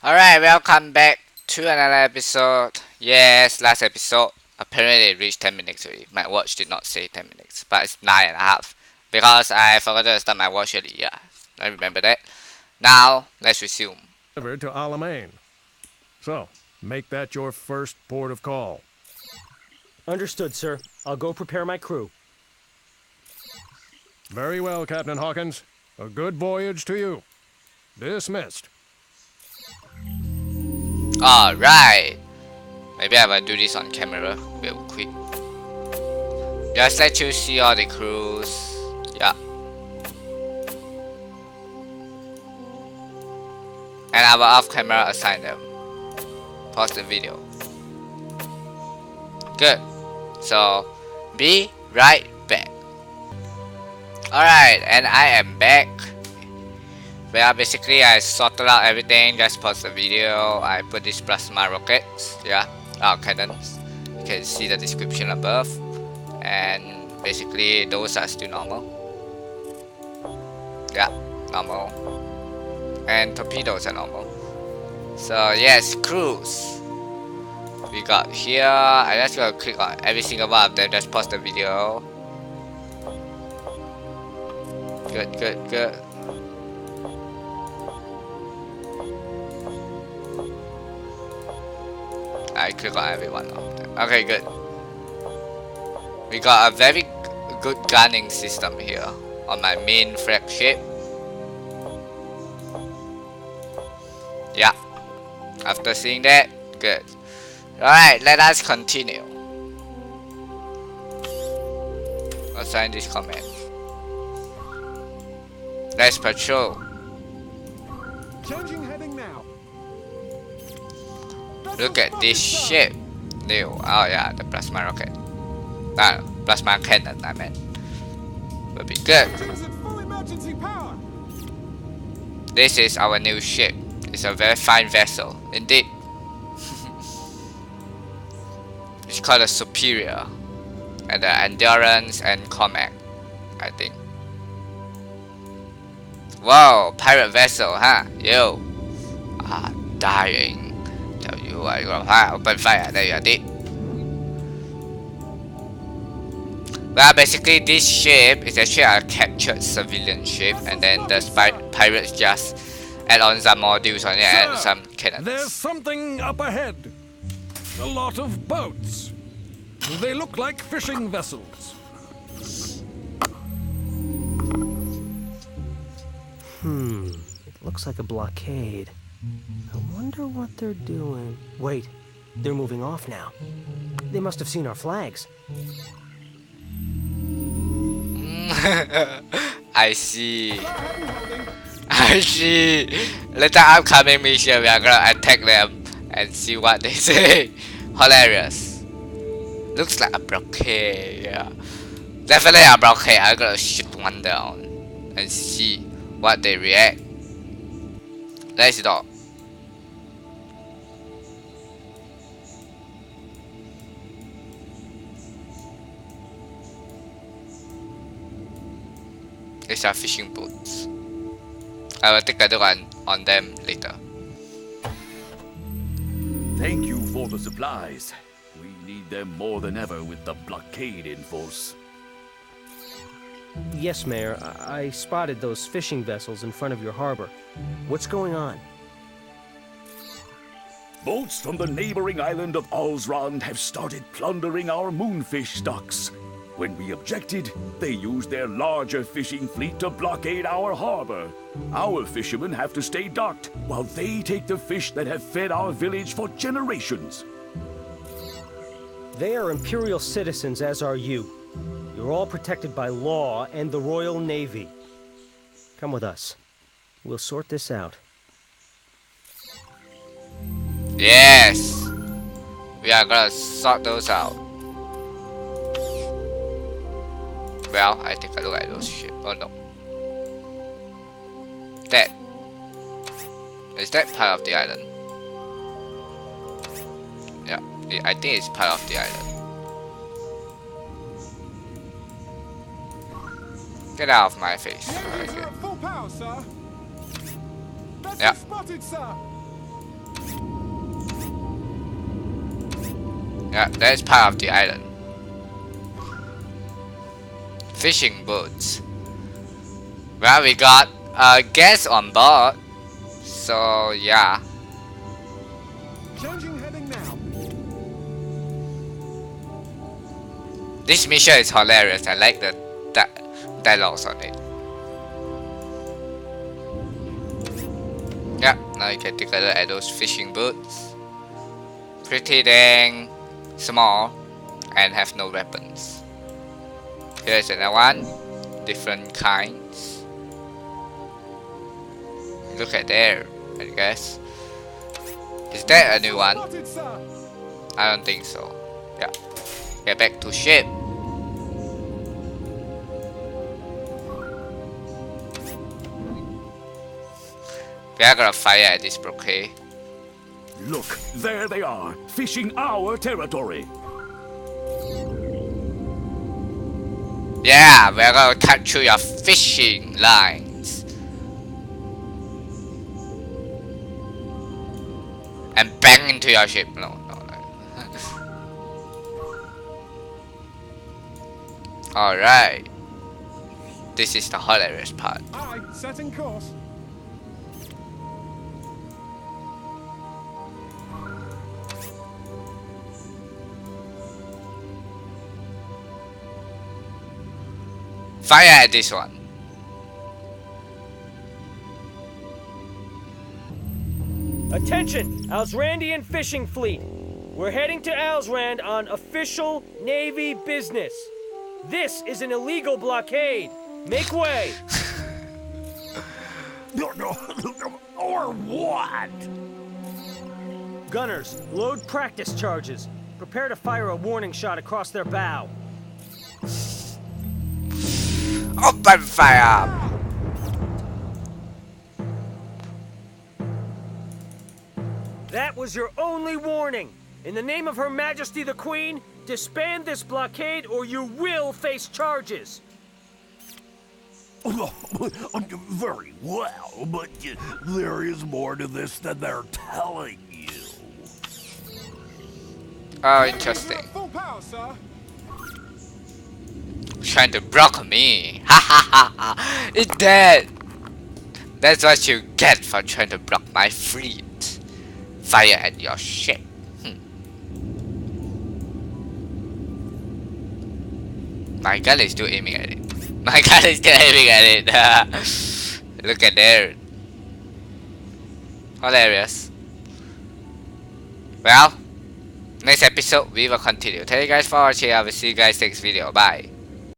Alright, welcome back to another episode. Yes, last episode apparently it reached 10 minutes already. My watch did not say 10 minutes, but it's 9.5 because I forgot to start my watch early. Yeah, I remember that. Now, let's resume. Delivered to Alamein. So, make that your first port of call. Understood, sir. I'll go prepare my crew. Very well, Captain Hawkins. A good voyage to you. Dismissed. Alright, maybe I will do this on camera real quick. Just let you see all the crews. Yeah. And I will off camera assign them. Pause the video. Good. So, be right back. Alright, and I am back. Well, basically I sorted out everything. Just pause the video. I put these plasma rockets. Yeah, our cannons. You can see the description above. And basically those are still normal. Yeah, normal. And torpedoes are normal. So yes, crews. We got here. I just gotta click on every single one of them. Just pause the video. Good, good, good. I click on every one of them. Okay, good. We got a very good gunning system here on my main flagship. Yeah. After seeing that, good. Alright, let us continue. Assign this command. Let's patrol. Changing heading now. Look at this ship. New. Oh yeah, the plasma rocket. Plasma cannon, I meant. Will be good. This is our new ship. It's a very fine vessel, indeed. It's called a Superior. And the Endurance and Comac, I think. Whoa, pirate vessel, huh? Yo. Dying. Tell you I gonna open fire. There you are, dead. Well, basically this ship is actually a captured civilian ship, and then the pirates just add on some modules on it and some cannons. There's something up ahead. A lot of boats. They look like fishing vessels. Looks like a blockade. I wonder what they're doing. Wait, they're moving off now. They must have seen our flags. I see. I see. Later upcoming mission, we are gonna attack them and see what they say. Hilarious. Looks like a blockade. Yeah. Definitely a blockade. I'm gonna shoot one down and see what they react. Let's go. These are fishing boats. I will take a look on them later. Thank you for the supplies. We need them more than ever with the blockade in force. Yes, Mayor. I spotted those fishing vessels in front of your harbor. What's going on? Boats from the neighboring island of Alzrond have started plundering our moonfish stocks. When we objected, they used their larger fishing fleet to blockade our harbor. Our fishermen have to stay docked while they take the fish that have fed our village for generations. They are Imperial citizens, as are you. You're all protected by law and the Royal Navy. Come with us. We'll sort this out. Yes! We are gonna sort those out. Well, I take a look at those ships. Oh no. That. Is that part of the island? Yeah, I think it's part of the island. Get out of my face. Full power, sir. Yeah. Spotted, sir. Yeah, that's part of the island. Fishing boats. Well, we got guests on board. So yeah. Changing heading now. This mission is hilarious. I like the dialogues on it. Yeah, now you can take a look at those fishing boats. Pretty dang small and have no weapons. Here's another one. Different kinds. Look at there, I guess. Is that a new one? Spotted, sir. I don't think so. Yeah. Get back to ship. We are gonna fire at this blockade. Look, there they are, fishing our territory. Yeah, we're gonna cut through your fishing lines. And bang into your ship. No. Alright. This is the hilarious part. Aye, setting course. Fire at this one. Attention, Alsrandian fishing fleet. We're heading to Alsrand on official Navy business. This is an illegal blockade. Make way. Or what? Gunners, load practice charges. Prepare to fire a warning shot across their bow. Open fire! That was your only warning. In the name of Her Majesty the Queen, disband this blockade or you will face charges. Very well, but there is more to this than they're telling you. Oh, interesting. Full power, sir. Trying to block me. Ha ha ha ha. It's dead. That's what you get for trying to block my fleet. Fire at your ship. My gun is still aiming at it. My gun is still aiming at it. Look at there. Hilarious. Well, next episode we will continue. Thank you guys for watching. I will see you guys next video. Bye.